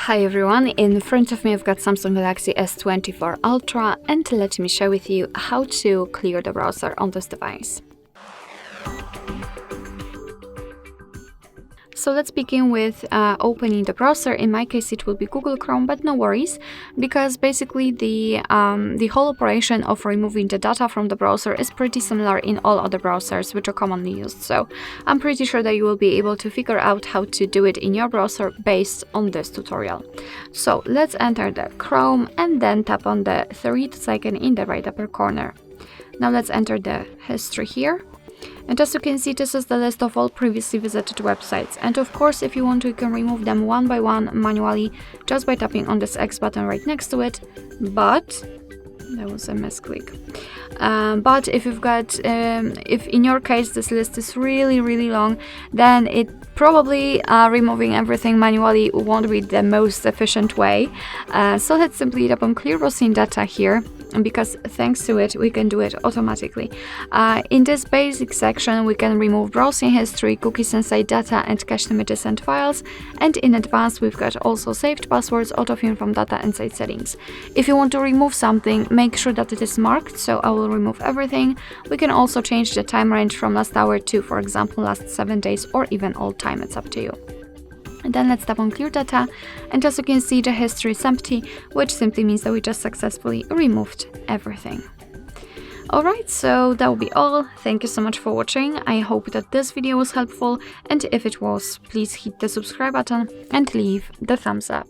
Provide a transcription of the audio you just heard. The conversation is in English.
Hi everyone, in front of me I've got Samsung Galaxy S24 Ultra, and let me share with you how to clear the browser on this device. So let's begin with opening the browser. In my case it will be Google Chrome, but no worries, because basically the whole operation of removing the data from the browser is pretty similar in all other browsers which are commonly used. So I'm pretty sure that you will be able to figure out how to do it in your browser based on this tutorial. So let's enter the Chrome and then tap on the three dots icon in the right upper corner. Now let's enter the history here. And as you can see, this is the list of all previously visited websites. And of course, if you want to, you can remove them one by one manually just by tapping on this X button right next to it. But that was a misclick. But if you've got, if in your case this list is really long, then it probably removing everything manually won't be the most efficient way. So let's simply tap on Clear Browsing Data here. And because thanks to it, we can do it automatically. In this basic section, we can remove browsing history, cookies and site data, and cached images and files. And in advanced, we've got also saved passwords, autofill from data, and site settings. If you want to remove something, make sure that it is marked, so I will remove everything. We can also change the time range from last hour to, for example, last 7 days, or even all time. It's up to you. And then let's tap on Clear Data, and as you can see, the history is empty, which simply means that we just successfully removed everything. Alright, so that will be all. Thank you so much for watching. I hope that this video was helpful, and if it was, please hit the subscribe button and leave the thumbs up.